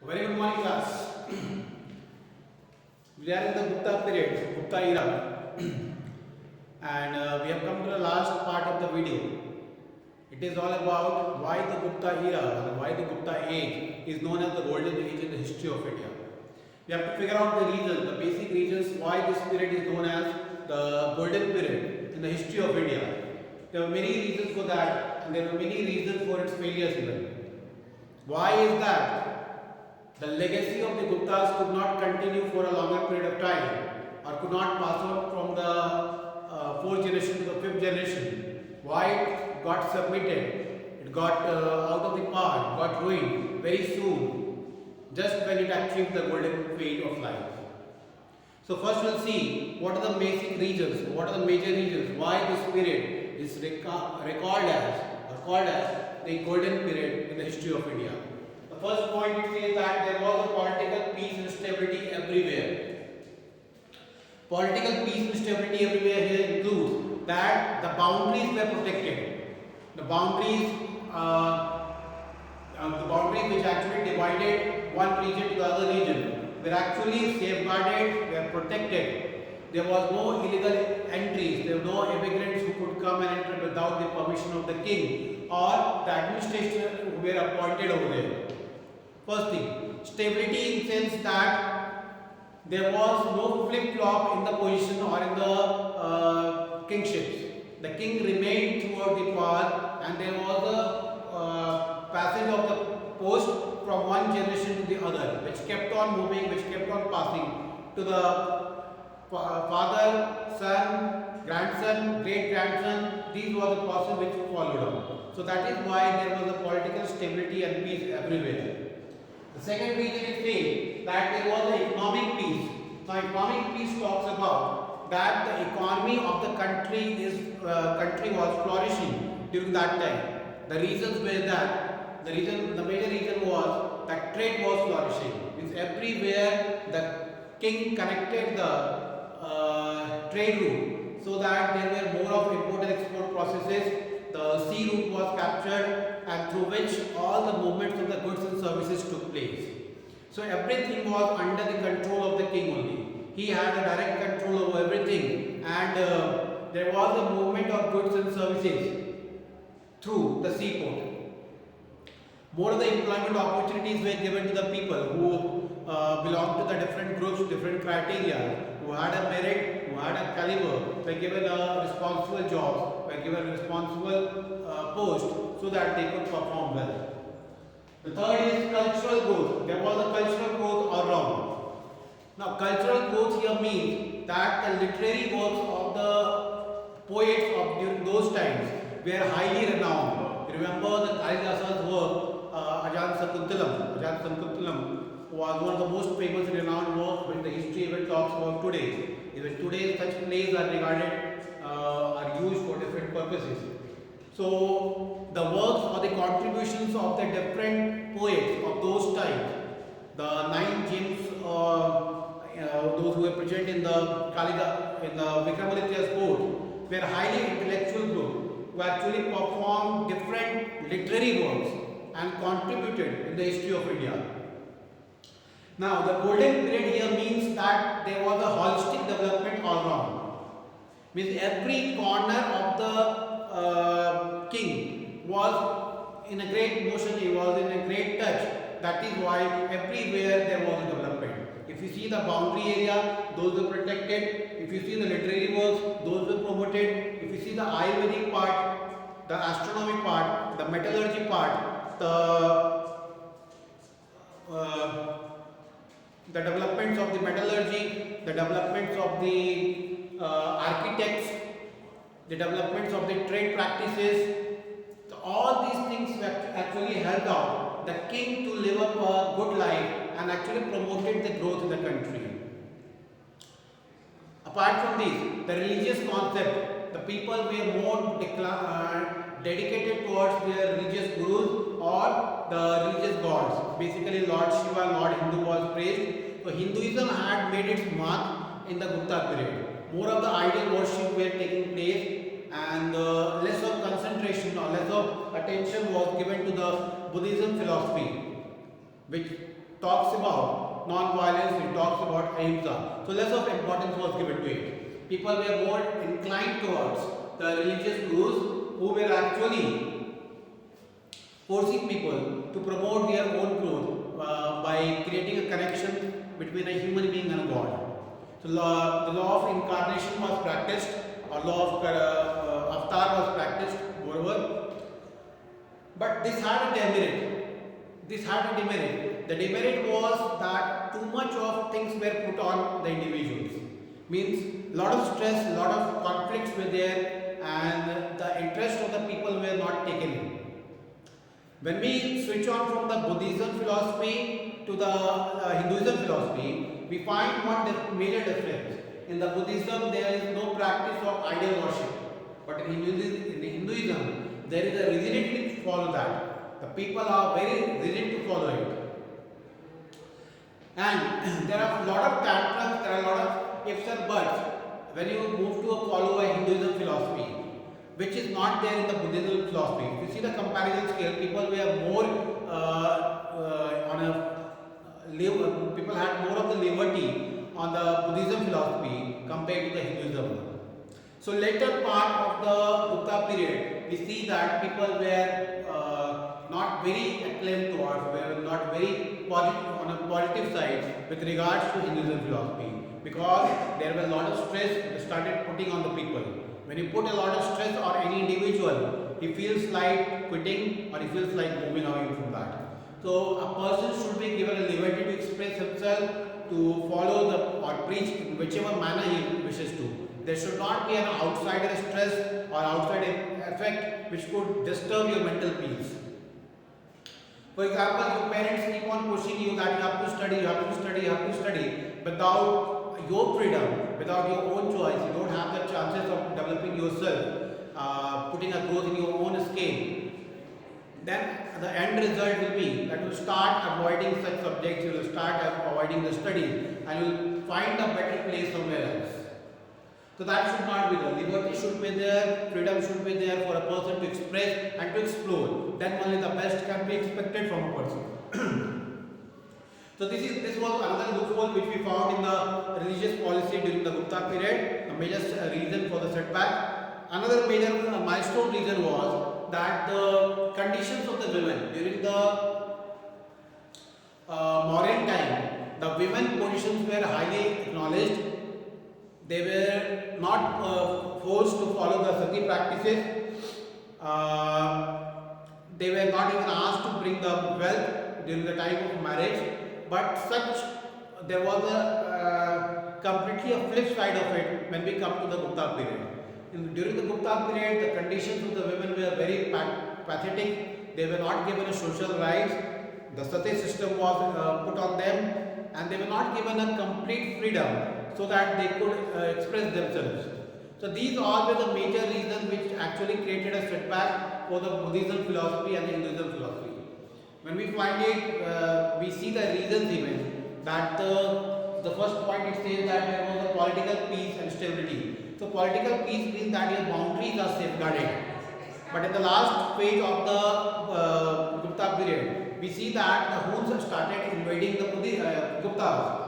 Very good morning, class. We are in the Gupta period, Gupta era, and we have come to the last part of the video. It is all about why the Gupta era, or why the Gupta age is known as the golden age in the history of India. We have to figure out the reasons, the basic reasons why this period is known as the golden period in the history of India. There are many reasons for that, and there are many reasons for its failures even. Why is that? The legacy of the Guptas could not continue for a longer period of time, or could not pass on from the fourth generation to the fifth generation. Why it got submitted? It got out of the path, got ruined very soon, just when it achieved the golden fate of life. So first we'll see what are the basic reasons, what are the major reasons why this period is called as the golden period in the history of India. The first point it says that there was a political peace and stability everywhere. Political peace and stability everywhere here includes that the boundaries were protected. The boundaries which actually divided one region to the other region were actually safeguarded, were protected. There was no illegal entries, there were no immigrants who could come and enter without the permission of the king or the administration who were appointed over there. First thing, stability in the sense that there was no flip-flop in the position or in the kingships. The king remained toward the power, and there was a passage of the post from one generation to the other, which kept on moving, which kept on passing to the father, son, grandson, great-grandson. These were the process which followed on. So that is why there was a political stability and peace everywhere. The second reason is saying that there was an economic peace. Now, economic peace talks about that the economy of the country was flourishing during that time. The reasons were that the major reason was that trade was flourishing. Means everywhere the king connected the trade route so that there were more of import and export processes. The sea route was captured, and through which all the movements of the goods and services took place. So everything was under the control of the king only. He had a direct control over everything, and there was a movement of goods and services through the seaport. More of the employment opportunities were given to the people who belonged to the different groups, different criteria, who had a merit, who had a caliber, were given a responsible jobs, were given a responsible post so that they could perform well. The third is cultural growth. There was a cultural growth all around. Now, cultural growth here means that the literary works of the poets of during those times were highly renowned. Remember the Kalidasa's work, Ajaan Sakuntalam was one of the most famous and renowned works which the history even talks about today. Even today, such plays are regarded, are used for different purposes. So, the works or the contributions of the different poets of those times, the 9 James, those who were present in the Vikramaditya's court, were highly intellectual group who actually performed different literary works and contributed in the history of India. Now, the golden period here means that there was a holistic development all around. Means every corner of the king was in a great motion, he was in a great touch. That is why everywhere there was a development. If you see the boundary area, those were protected. If you see the literary works, those were promoted. If you see the Ayurvedic part, the astronomy part, the metallurgy part, the developments of the metallurgy, the developments of the architects, the developments of the trade practices, so all these things actually helped out the king to live up a good life and actually promoted the growth in the country. Apart from this, the religious concept, the people were more dedicated towards their religious gurus or the religious gods. Basically, Lord Shiva, Lord Hindu was praised. So Hinduism had made its mark in the Gupta period. More of the idol worship were taking place, and less of concentration or less of attention was given to the Buddhism philosophy, which talks about non-violence, it talks about ahimsa. So less of importance was given to it. People were more inclined towards the religious gurus who were actually forcing people to promote their own growth by creating a connection between a human being and a God. So the law of incarnation was practiced, or law of avatar was practiced, moreover. But this had a demerit. This had a demerit. The demerit was that too much of things were put on the individuals. Means lot of stress, lot of conflicts were there, and the interest of the people were not taken in. When we switch on from the Buddhism philosophy to the Hinduism philosophy, we find one major difference. In the Buddhism, there is no practice of idol worship, but in Hinduism, there is a rigidity to follow that. The people are very rigid to follow it. And there are a lot of tantrums, there are a lot of ifs and buts when you move to follow a Hinduism philosophy, which is not there in the Buddhism philosophy. If you see the comparison scale, people were more people had more of the liberty on the Buddhism philosophy compared to the Hinduism. So later part of the Gupta period, we see that people were not very acclaimed towards, were not very positive on a positive side with regards to Hinduism philosophy, because there was a lot of stress they started putting on the people. When you put a lot of stress on any individual, he feels like quitting or he feels like moving away from that. So a person should be given a liberty to express himself, to follow the or preach in whichever manner he wishes to. There should not be an outside stress or outside effect which could disturb your mental peace. For example, your parents keep on pushing you that you have to study, you have to study, you have to study. Without your freedom, without your own choice, you don't have the chances of developing yourself, putting a growth in your own scale. Then the end result will be that you start avoiding such subjects, you will start avoiding the studies, and you will find a better place somewhere else. So that should not be there. Liberty should be there, freedom should be there for a person to express and to explore. Then only the best can be expected from a person. So this was another loophole which we found in the religious policy during the Gupta period, the major reason for the setback. Another major milestone reason was that the conditions of the women during the Mauryan time, the women positions were highly acknowledged. They were not forced to follow the sati practices. They were not even asked to bring the wealth during the time of marriage. But there was a completely a flip side of it when we come to the Gupta period. During the Gupta period, the conditions of the women were very pathetic. They were not given a social rights. The sati system was put on them, and they were not given a complete freedom so that they could express themselves. So these all were the major reasons which actually created a setback for the Buddhism philosophy and the Hinduism philosophy. When we find it, we see the reasons even that the first point it says that there was a political peace and stability. So political peace means that your boundaries are safeguarded. But in the last phase of the Gupta period, we see that the Huns started invading the Guptas.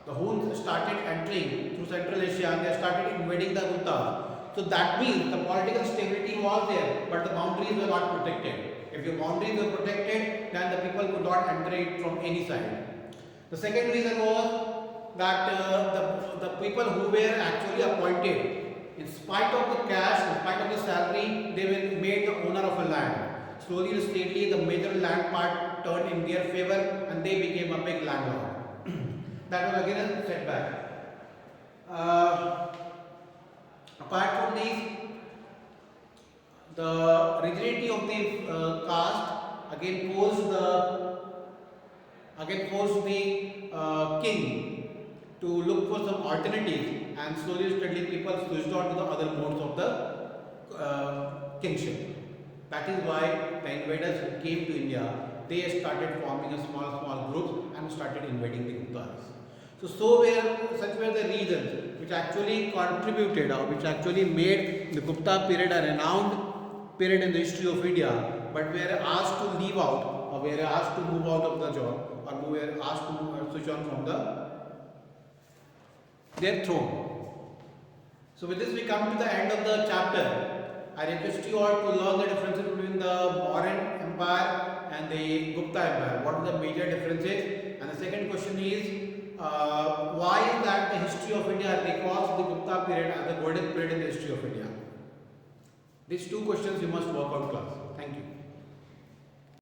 The Huns started entering through Central Asia and they started invading the Guptas. So that means the political stability was there, but the boundaries were not protected. If your boundaries were protected, then the people could not enter it from any side. The second reason was that the people who were actually appointed, in spite of the cash, in spite of the salary, they were made the owner of a land. Slowly and steadily, the major land part turned in their favor and they became a big landlord. That was again a setback. Apart from these, the rigidity of the caste again forced the king to look for some alternatives, and slowly and steadily people switched on to the other modes of the kingship. That is why the invaders who came to India, they started forming a small groups and started invading the Guptas. Such were the reasons which actually contributed or which actually made the Gupta period a renowned period in the history of India, but were asked to leave out or were asked to move out of the job or were asked to switch on from their throne. So with this we come to the end of the chapter. I request you all to learn the differences between the Mauryan Empire and the Gupta Empire. What are the major differences? And the second question is, why is that the history of India recalls the Gupta period as the golden period in the history of India? These two questions you must work out, class. Thank you.